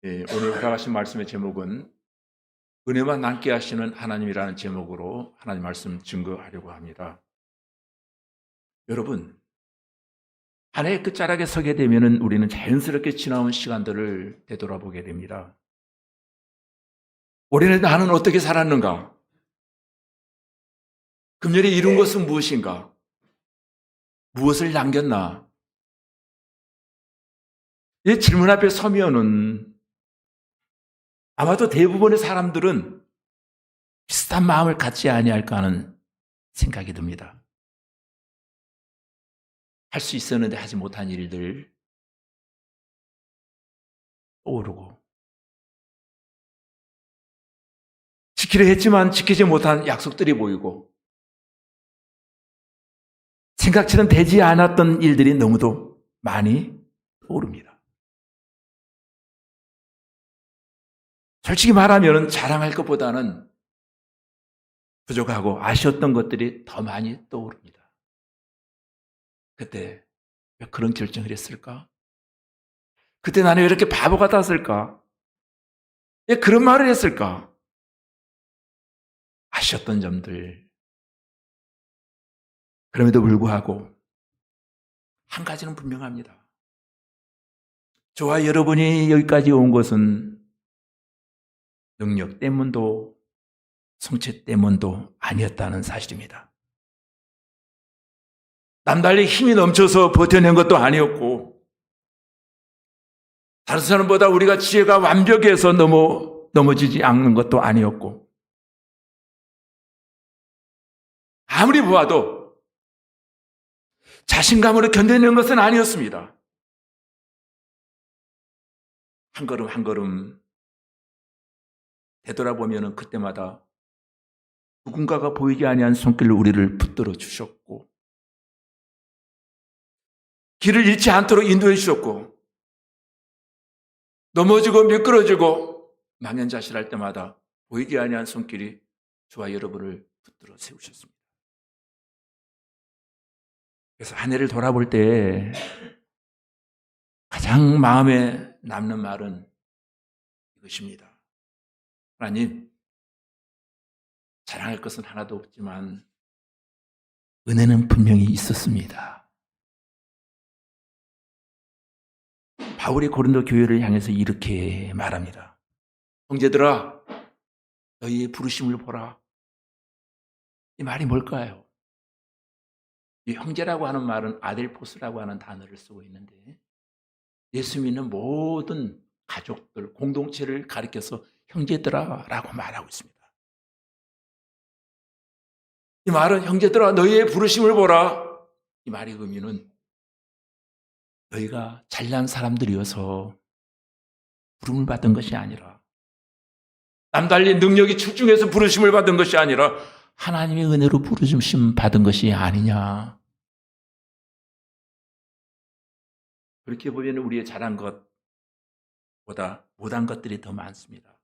오늘 허락하신 말씀의 제목은 은혜만 남게 하시는 하나님이라는 제목으로 하나님 말씀 증거하려고 합니다. 여러분, 한 해의 끝자락에 서게 되면 우리는 자연스럽게 지나온 시간들을 되돌아보게 됩니다. 올해는 나는 어떻게 살았는가? 금년에 이룬 것은 무엇인가? 무엇을 남겼나? 이 질문 앞에 서면은 아마도 대부분의 사람들은 비슷한 마음을 갖지 아니할까 하는 생각이 듭니다. 할 수 있었는데 하지 못한 일들 떠오르고, 지키려 했지만 지키지 못한 약속들이 보이고, 생각처럼 되지 않았던 일들이 너무도 많이 떠오릅니다. 솔직히 말하면 자랑할 것보다는 부족하고 아쉬웠던 것들이 더 많이 떠오릅니다. 그때 왜 그런 결정을 했을까? 그때 나는 왜 이렇게 바보 같았을까? 왜 그런 말을 했을까? 아쉬웠던 점들. 그럼에도 불구하고 한 가지는 분명합니다. 저와 여러분이 여기까지 온 것은 능력 때문도 성취 때문도 아니었다는 사실입니다. 남달리 힘이 넘쳐서 버텨낸 것도 아니었고, 다른 사람보다 우리가 지혜가 완벽해서 넘어지지 않는 것도 아니었고, 아무리 보아도 자신감으로 견뎌낸 것은 아니었습니다. 한 걸음 한 걸음 되돌아보면 그때마다 누군가가 보이지 아니한 손길로 우리를 붙들어 주셨고, 길을 잃지 않도록 인도해 주셨고, 넘어지고 미끄러지고 망연자실할 때마다 보이지 아니한 손길이 저와 여러분을 붙들어 세우셨습니다. 그래서 한 해를 돌아볼 때 가장 마음에 남는 말은 이것입니다. 하나님, 자랑할 것은 하나도 없지만 은혜는 분명히 있었습니다. 바울이 고린도 교회를 향해서 이렇게 말합니다. 형제들아, 너희의 부르심을 보라. 이 말이 뭘까요? 이 형제라고 하는 말은 아델포스라고 하는 단어를 쓰고 있는데, 예수 믿는 모든 가족들, 공동체를 가리켜서 형제들아 라고 말하고 있습니다. 이 말은 형제들아 너희의 부르심을 보라. 이 말의 의미는 너희가 잘난 사람들이어서 부름을 받은 것이 아니라, 남달리 능력이 출중해서 부르심을 받은 것이 아니라 하나님의 은혜로 부르심 받은 것이 아니냐. 그렇게 보면 우리의 잘한 것보다 못한 것들이 더 많습니다.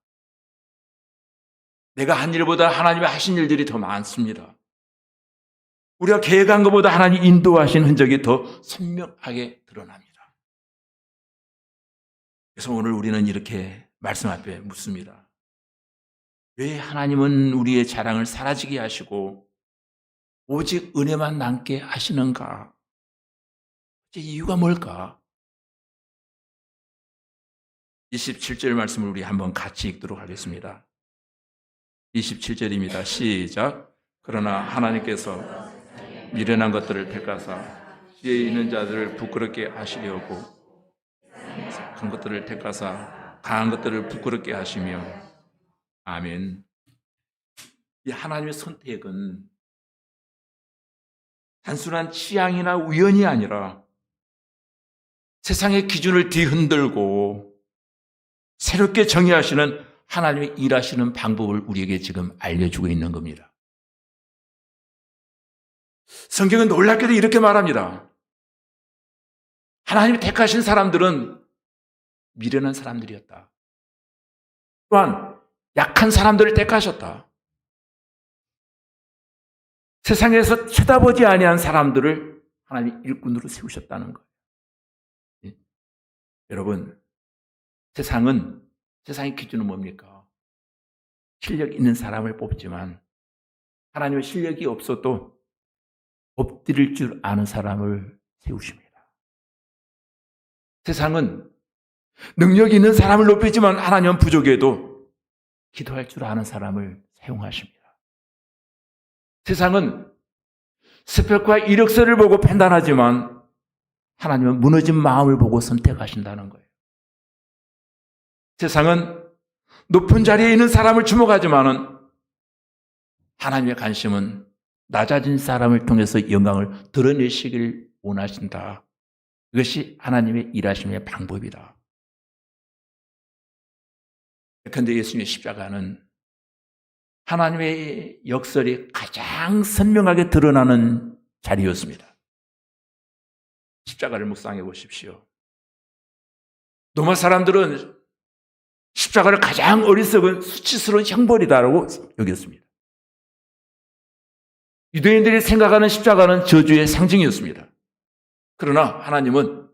내가 한 일보다 하나님이 하신 일들이 더 많습니다. 우리가 계획한 것보다 하나님 인도하신 흔적이 더 선명하게 드러납니다. 그래서 오늘 우리는 이렇게 말씀 앞에 묻습니다. 왜 하나님은 우리의 자랑을 사라지게 하시고 오직 은혜만 남게 하시는가? 이유가 뭘까? 27절 말씀을 우리 한번 같이 읽도록 하겠습니다. 27절입니다. 시작. 그러나 하나님께서 미련한 것들을 택하사 지혜 있는 자들을 부끄럽게 하시려고 큰 것들을 택하사 강한 것들을 부끄럽게 하시며. 아멘. 이 하나님의 선택은 단순한 취향이나 우연이 아니라 세상의 기준을 뒤흔들고 새롭게 정의하시는 하나님의 일하시는 방법을 우리에게 지금 알려주고 있는 겁니다. 성경은 놀랍게도 이렇게 말합니다. 하나님이 택하신 사람들은 미련한 사람들이었다. 또한 약한 사람들을 택하셨다. 세상에서 쳐다보지 아니한 사람들을 하나님이 일꾼으로 세우셨다는 거예요. 여러분, 세상은 세상의 기준은 뭡니까? 실력 있는 사람을 뽑지만 하나님의 실력이 없어도 엎드릴 줄 아는 사람을 세우십니다. 세상은 능력이 있는 사람을 높이지만 하나님은 부족해도 기도할 줄 아는 사람을 사용하십니다. 세상은 스펙과 이력서를 보고 판단하지만 하나님은 무너진 마음을 보고 선택하신다는 거예요. 세상은 높은 자리에 있는 사람을 주목하지만은 하나님의 관심은 낮아진 사람을 통해서 영광을 드러내시길 원하신다. 이것이 하나님의 일하심의 방법이다. 그런데 예수님의 십자가는 하나님의 역설이 가장 선명하게 드러나는 자리였습니다. 십자가를 묵상해 보십시오. 로마 사람들은 십자가를 가장 어리석은 수치스러운 형벌이다라고 여겼습니다. 유대인들이 생각하는 십자가는 저주의 상징이었습니다. 그러나 하나님은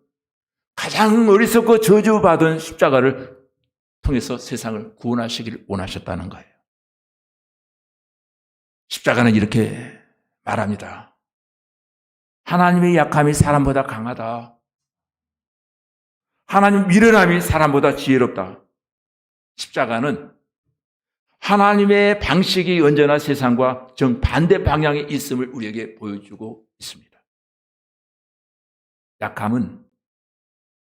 가장 어리석고 저주받은 십자가를 통해서 세상을 구원하시길 원하셨다는 거예요. 십자가는 이렇게 말합니다. 하나님의 약함이 사람보다 강하다. 하나님 미련함이 사람보다 지혜롭다. 십자가는 하나님의 방식이 언제나 세상과 정반대 방향에 있음을 우리에게 보여주고 있습니다. 약함은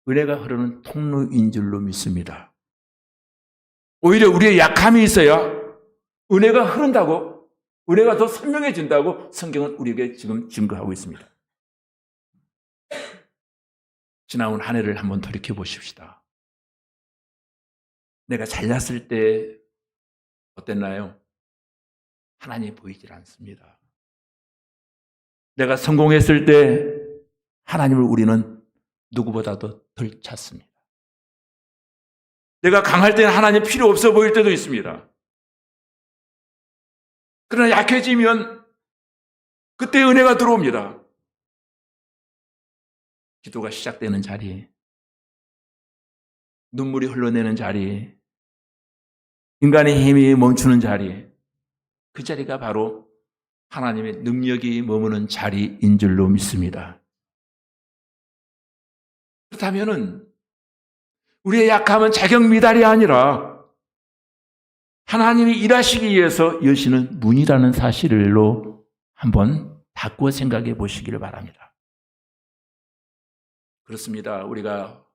은혜가 흐르는 통로인 줄로 믿습니다. 오히려 우리의 약함이 있어야 은혜가 흐른다고, 은혜가 더 선명해진다고 성경은 우리에게 지금 증거하고 있습니다. 지나온 한 해를 한번 돌이켜 보십시다. 내가 잘났을 때 어땠나요? 하나님이 보이질 않습니다. 내가 성공했을 때 하나님을 우리는 누구보다도 덜 찾습니다. 내가 강할 때는 하나님 필요 없어 보일 때도 있습니다. 그러나 약해지면 그때 은혜가 들어옵니다. 기도가 시작되는 자리, 눈물이 흘러내는 자리, 인간의 힘이 멈추는 자리, 그 자리가 바로 하나님의 능력이 머무는 자리인 줄로 믿습니다. 그렇다면 우리의 약함은 자격 미달이 아니라 하나님이 일하시기 위해서 여시는 문이라는 사실로 한번 바꾸어 생각해 보시기를 바랍니다. 그렇습니다. 우리가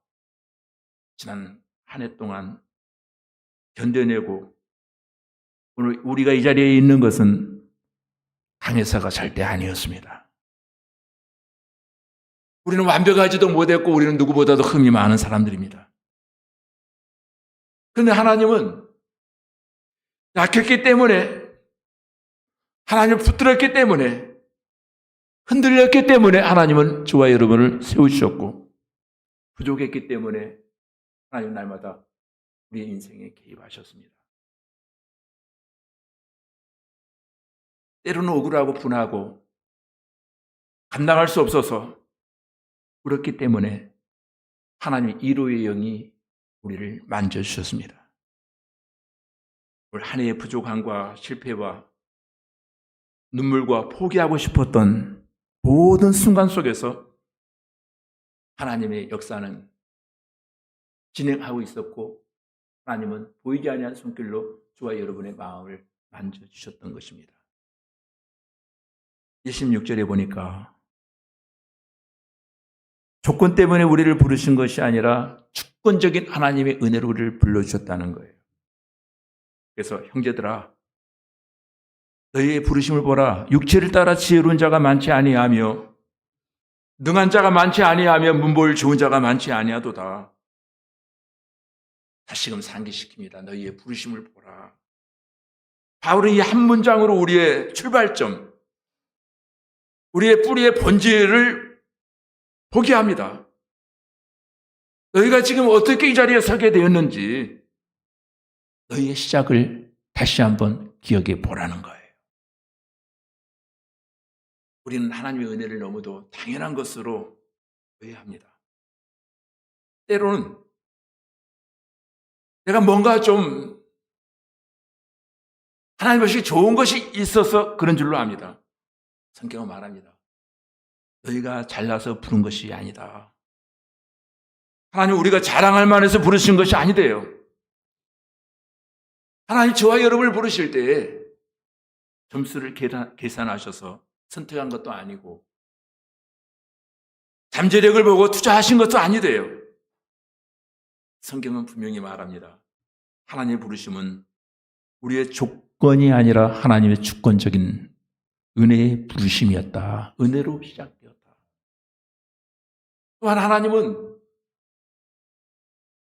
지난 한 해 동안 견뎌내고 오늘 우리가 이 자리에 있는 것은 강해서가 절대 아니었습니다. 우리는 완벽하지도 못했고 우리는 누구보다도 흠이 많은 사람들입니다. 그런데 하나님은 약했기 때문에, 하나님을 붙들었기 때문에, 흔들렸기 때문에 하나님은 저와 여러분을 세우셨고, 부족했기 때문에 하나님 날마다 우리의 인생에 개입하셨습니다. 때로는 억울하고 분하고 감당할 수 없어서 울었기 때문에 하나님의 위로의 영이 우리를 만져주셨습니다. 올 한 해의 부족함과 실패와 눈물과 포기하고 싶었던 모든 순간 속에서 하나님의 역사는 진행하고 있었고 하나님은 보이지 아니한 손길로 저와 여러분의 마음을 만져주셨던 것입니다. 26절에 보니까 조건 때문에 우리를 부르신 것이 아니라 주권적인 하나님의 은혜로 우리를 불러주셨다는 거예요. 그래서 형제들아, 너희의 부르심을 보라. 육체를 따라 지혜로운 자가 많지 아니하며 능한 자가 많지 아니하며 문보일 좋은 자가 많지 아니하도다. 다시금 상기시킵니다. 너희의 부르심을 보라. 바울은 이 한 문장으로 우리의 출발점, 우리의 뿌리의 본질을 보게 합니다. 너희가 지금 어떻게 이 자리에 서게 되었는지 너희의 시작을 다시 한번 기억해 보라는 거예요. 우리는 하나님의 은혜를 너무도 당연한 것으로 오해합니다. 때로는 내가 뭔가 좀 하나님 것이 좋은 것이 있어서 그런 줄로 압니다. 성경은 말합니다. 너희가 잘나서 부른 것이 아니다. 하나님 우리가 자랑할 만해서 부르신 것이 아니대요. 하나님 저와 여러분을 부르실 때 점수를 계산하셔서 선택한 것도 아니고 잠재력을 보고 투자하신 것도 아니대요. 성경은 분명히 말합니다. 하나님의 부르심은 우리의 조건이 아니라 하나님의 주권적인 은혜의 부르심이었다. 은혜로 시작되었다. 또한 하나님은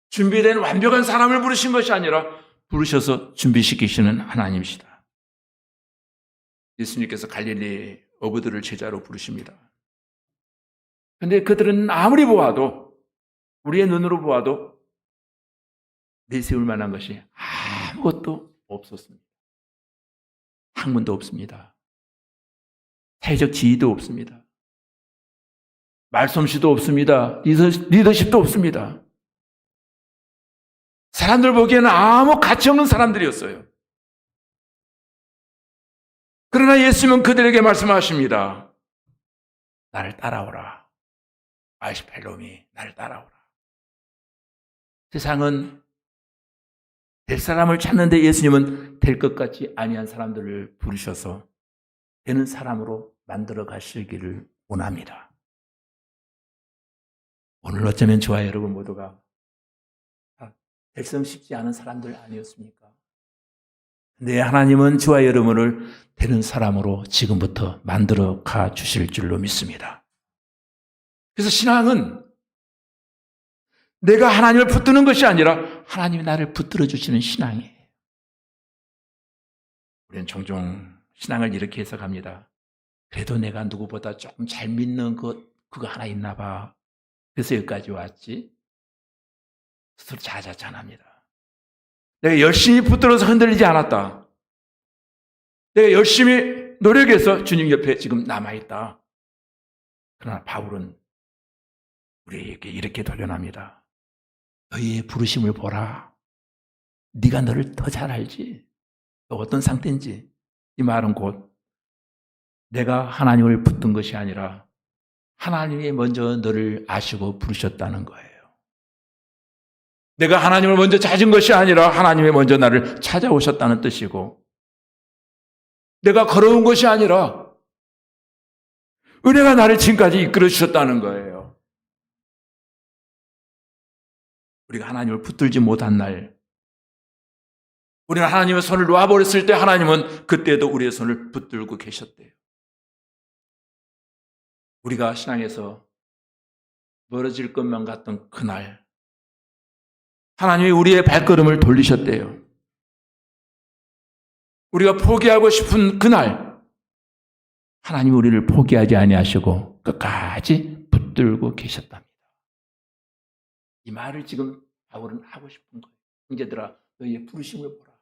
준비된 완벽한 사람을 부르신 것이 아니라 부르셔서 준비시키시는 하나님이시다. 예수님께서 갈릴리 어부들을 제자로 부르십니다. 그런데 그들은 아무리 보아도, 우리의 눈으로 보아도 내세울 만한 것이 아무것도 없었습니다. 학문도 없습니다. 사회적 지위도 없습니다. 말솜씨도 없습니다. 리더십도 없습니다. 사람들 보기에는 아무 가치 없는 사람들이었어요. 그러나 예수님은 그들에게 말씀하십니다. 나를 따라오라. 아이시펠롬이 나를 따라오라. 세상은 될 사람을 찾는데 예수님은 될 것 같지 아니한 사람들을 부르셔서 되는 사람으로 만들어 가시기를 원합니다. 오늘 어쩌면 저와 여러분 모두가 될성쉽지 않은 사람들 아니었습니까? 근데 하나님은 저와 여러분을 되는 사람으로 지금부터 만들어 가 주실 줄로 믿습니다. 그래서 신앙은 내가 하나님을 붙드는 것이 아니라 하나님이 나를 붙들어 주시는 신앙이에요. 우리는 종종 신앙을 이렇게 해석합니다. 그래도 내가 누구보다 조금 잘 믿는 그거 하나 있나 봐. 그래서 여기까지 왔지. 스스로 자자찬합니다. 내가 열심히 붙들어서 흔들리지 않았다. 내가 열심히 노력해서 주님 옆에 지금 남아있다. 그러나 바울은 우리에게 이렇게 도전합니다. 너희의 부르심을 보라. 네가 너를 더 잘 알지. 너 어떤 상태인지. 이 말은 곧 내가 하나님을 붙든 것이 아니라 하나님이 먼저 너를 아시고 부르셨다는 거예요. 내가 하나님을 먼저 찾은 것이 아니라 하나님이 먼저 나를 찾아오셨다는 뜻이고, 내가 걸어온 것이 아니라 은혜가 나를 지금까지 이끌어 주셨다는 거예요. 우리가 하나님을 붙들지 못한 날, 우리는 하나님의 손을 놓아버렸을 때 하나님은 그때도 우리의 손을 붙들고 계셨대요. 우리가 신앙에서 멀어질 것만 같던 그날, 하나님이 우리의 발걸음을 돌리셨대요. 우리가 포기하고 싶은 그날, 하나님이 우리를 포기하지 아니하시고 끝까지 붙들고 계셨답니다. 이 말을 지금 바울은 하고 싶은 거예요. 형제들아, 너희의 부르심을 보라.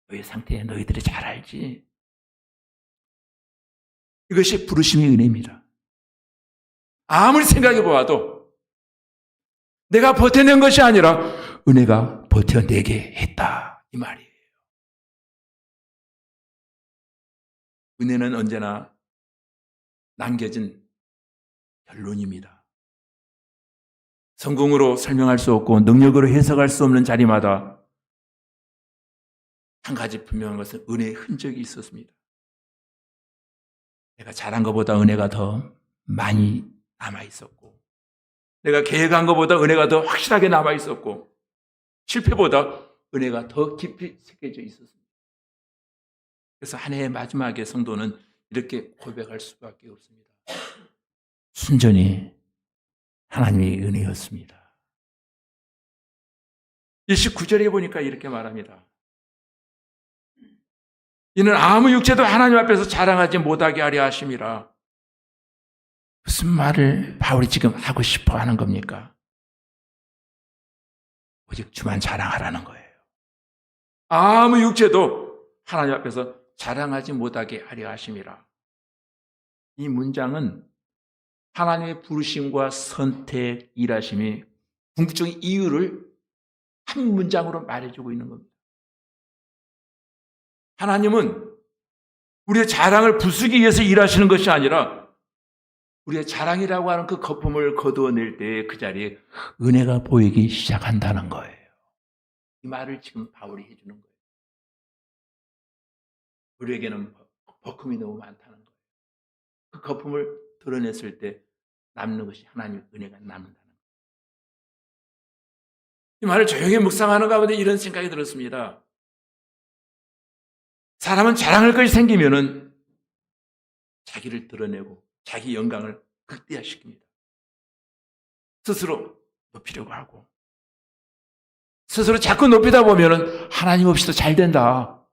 너희 상태에 너희들이 잘 알지. 이것이 부르심의 은혜입니다. 아무리 생각해 보아도 내가 버텨낸 것이 아니라 은혜가 버텨내게 했다. 이 말이에요. 은혜는 언제나 남겨진 결론입니다. 성공으로 설명할 수 없고 능력으로 해석할 수 없는 자리마다 한 가지 분명한 것은 은혜의 흔적이 있었습니다. 내가 잘한 것보다 은혜가 더 많이 남아있었고, 내가 계획한 것보다 은혜가 더 확실하게 남아있었고, 실패보다 은혜가 더 깊이 새겨져 있었습니다. 그래서 한 해의 마지막에 성도는 이렇게 고백할 수밖에 없습니다. 순전히 하나님의 은혜였습니다. 29절에 보니까 이렇게 말합니다. 이는 아무 육체도 하나님 앞에서 자랑하지 못하게 하려 하심이라. 무슨 말을 바울이 지금 하고 싶어 하는 겁니까? 오직 주만 자랑하라는 거예요. 아무 육체도 하나님 앞에서 자랑하지 못하게 하려 하심이라. 이 문장은 하나님의 부르심과 선택, 일하심이 궁극적인 이유를 한 문장으로 말해주고 있는 겁니다. 하나님은 우리의 자랑을 부수기 위해서 일하시는 것이 아니라 우리의 자랑이라고 하는 그 거품을 거두어낼 때 그 자리에 은혜가 보이기 시작한다는 거예요. 이 말을 지금 바울이 해주는 거예요. 우리에게는 거품이 너무 많다는 거예요. 그 거품을 드러냈을 때 남는 것이 하나님의 은혜가 남는다는 거예요. 이 말을 조용히 묵상하는 가운데 이런 생각이 들었습니다. 사람은 자랑할 것이 생기면은 자기를 드러내고 자기 영광을 극대화시킵니다. 스스로 높이려고 하고 스스로 자꾸 높이다 보면은 하나님 없이도 잘 된다.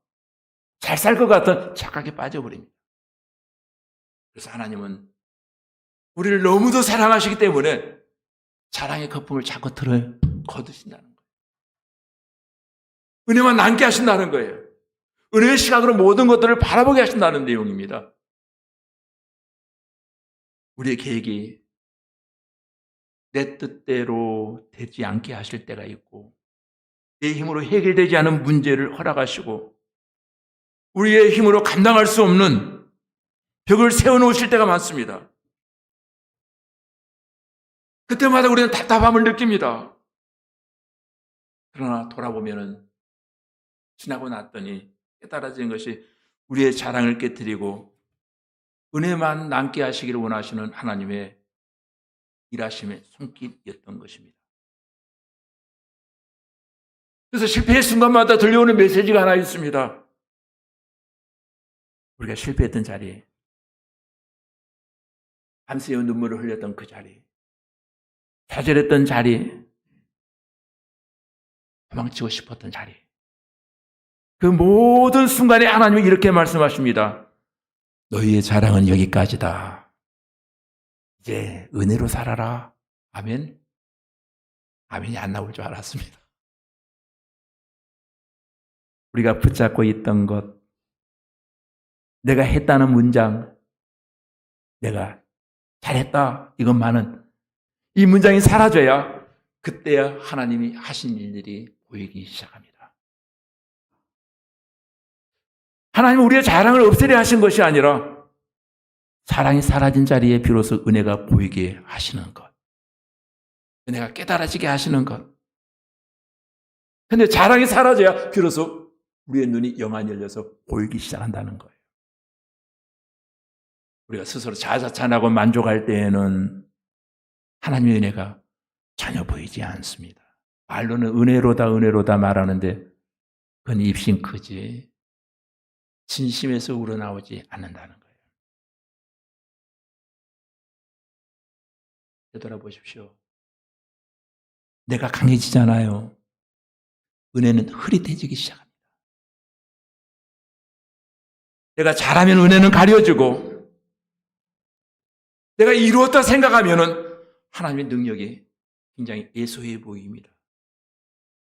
잘 살 것 같은 착각에 빠져버립니다. 그래서 하나님은 우리를 너무도 사랑하시기 때문에 사랑의 거품을 자꾸 거두신다는 거예요. 은혜만 남게 하신다는 거예요. 은혜의 시각으로 모든 것들을 바라보게 하신다는 내용입니다. 우리의 계획이 내 뜻대로 되지 않게 하실 때가 있고 내 힘으로 해결되지 않은 문제를 허락하시고 우리의 힘으로 감당할 수 없는 벽을 세워놓으실 때가 많습니다. 그때마다 우리는 답답함을 느낍니다. 그러나 돌아보면은 지나고 났더니 깨달아진 것이 우리의 자랑을 깨뜨리고 은혜만 남게 하시기를 원하시는 하나님의 일하심의 손길이었던 것입니다. 그래서 실패의 순간마다 들려오는 메시지가 하나 있습니다. 우리가 실패했던 자리, 밤새워 눈물을 흘렸던 그 자리, 좌절했던 자리, 도망치고 싶었던 자리, 그 모든 순간에 하나님이 이렇게 말씀하십니다. 너희의 자랑은 여기까지다. 이제 은혜로 살아라. 아멘. 아멘이 안 나올 줄 알았습니다. 우리가 붙잡고 있던 것, 내가 했다는 문장, 내가 잘했다 이것만은 이 문장이 사라져야 그때야 하나님이 하신 일들이 보이기 시작합니다. 하나님은 우리의 자랑을 없애려 하신 것이 아니라 사랑이 사라진 자리에 비로소 은혜가 보이게 하시는 것, 은혜가 깨달아지게 하시는 것. 근데 자랑이 사라져야 비로소 우리의 눈이 영안이 열려서 보이기 시작한다는 거예요. 우리가 스스로 자자찬하고 만족할 때에는 하나님의 은혜가 전혀 보이지 않습니다. 말로는 은혜로다 은혜로다 말하는데 그건 입싱크지 진심에서 우러나오지 않는다는 거예요. 되돌아보십시오. 내가 강해지잖아요. 은혜는 흐릿해지기 시작합니다. 내가 잘하면 은혜는 가려지고 내가 이루었다 생각하면은 하나님의 능력이 굉장히 애소해 보입니다.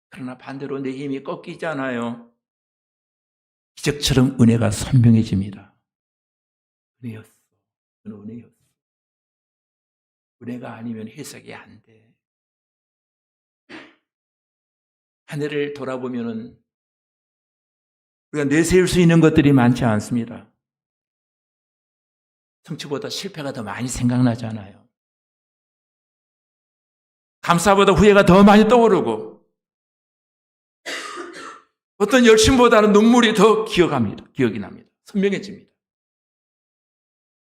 그러나 반대로 내 힘이 꺾이잖아요. 기적처럼 은혜가 선명해집니다. 은혜였어. 은혜였어. 은혜가 아니면 해석이 안 돼. 한 해를 돌아보면은 우리가 내세울 수 있는 것들이 많지 않습니다. 성취보다 실패가 더 많이 생각나잖아요. 감사보다 후회가 더 많이 떠오르고 어떤 열심보다는 눈물이 더 기억이 납니다. 선명해집니다.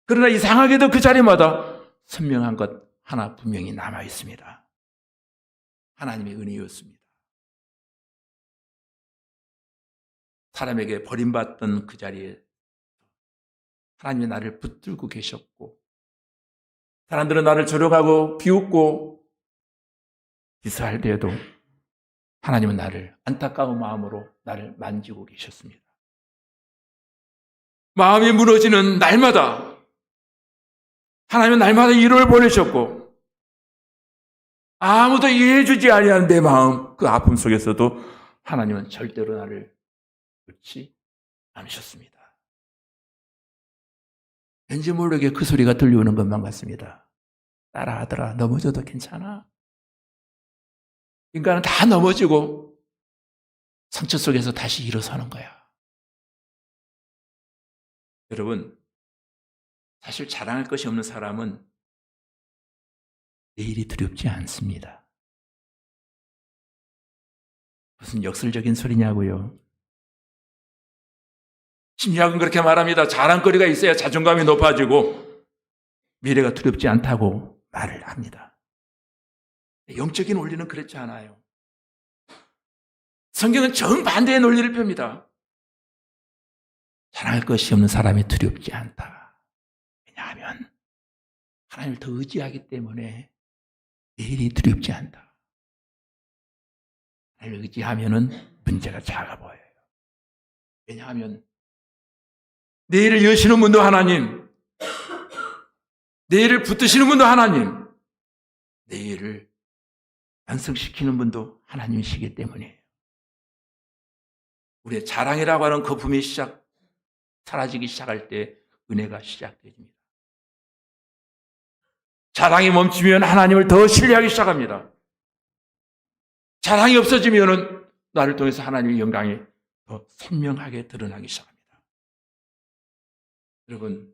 그러나 이상하게도 그 자리마다 선명한 것 하나 분명히 남아 있습니다. 하나님의 은혜였습니다. 사람에게 버림받던 그 자리에 하나님이 나를 붙들고 계셨고 사람들은 나를 조롱하고 비웃고 비싸할 때에도 하나님은 나를 안타까운 마음으로 나를 만지고 계셨습니다. 마음이 무너지는 날마다 하나님은 날마다 위로를 보내셨고 아무도 이해해주지 아니하는 내 마음 그 아픔 속에서도 하나님은 절대로 나를 놓지 않으셨습니다. 왠지 모르게 그 소리가 들려오는 것만 같습니다. 따라하더라. 넘어져도 괜찮아. 인간은 다 넘어지고 상처 속에서 다시 일어서는 거야. 여러분, 사실 자랑할 것이 없는 사람은 내일이 두렵지 않습니다. 무슨 역설적인 소리냐고요. 심리학은 그렇게 말합니다. 자랑거리가 있어야 자존감이 높아지고 미래가 두렵지 않다고 말을 합니다. 영적인 원리는 그렇지 않아요. 성경은 정반대의 논리를 펴니다. 자랑할 것이 없는 사람이 두렵지 않다. 왜냐하면 하나님을 더 의지하기 때문에 내일이 두렵지 않다. 하나님을 의지하면 문제가 작아 보여요. 왜냐하면 내일을 여시는 분도 하나님, 내일을 붙드시는 분도 하나님, 내일을 완성시키는 분도 하나님이시기 때문이에요. 우리의 자랑이라고 하는 거품이 사라지기 시작할 때 은혜가 시작됩니다. 자랑이 멈추면 하나님을 더 신뢰하기 시작합니다. 자랑이 없어지면 나를 통해서 하나님의 영광이 더 선명하게 드러나기 시작합니다. 여러분,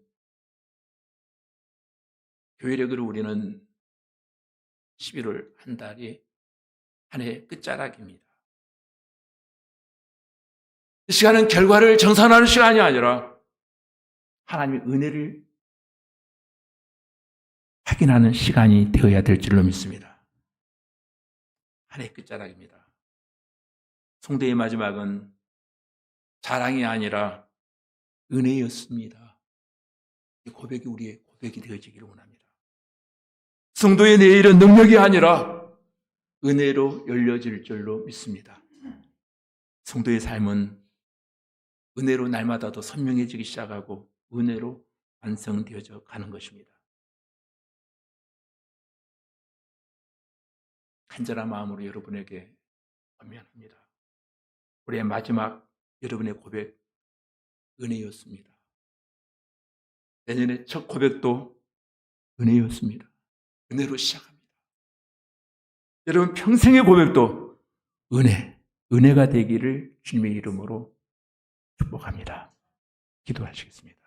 교회력으로 우리는 11월 한 달이 한 해 끝자락입니다. 이 시간은 결과를 정산하는 시간이 아니라 하나님의 은혜를 확인하는 시간이 되어야 될 줄로 믿습니다. 한 해 끝자락입니다. 송대의 마지막은 자랑이 아니라 은혜였습니다. 이 고백이 우리의 고백이 되어지기를 원합니다. 성도의 내일은 능력이 아니라 은혜로 열려질 줄로 믿습니다. 성도의 삶은 은혜로 날마다 더 선명해지기 시작하고 은혜로 완성되어져 가는 것입니다. 간절한 마음으로 여러분에게 권면합니다. 우리의 마지막 여러분의 고백, 은혜였습니다. 내년의 첫 고백도 은혜였습니다. 은혜로 시작합니다. 여러분 평생의 고백도 은혜가 되기를 주님의 이름으로 축복합니다. 기도하시겠습니다.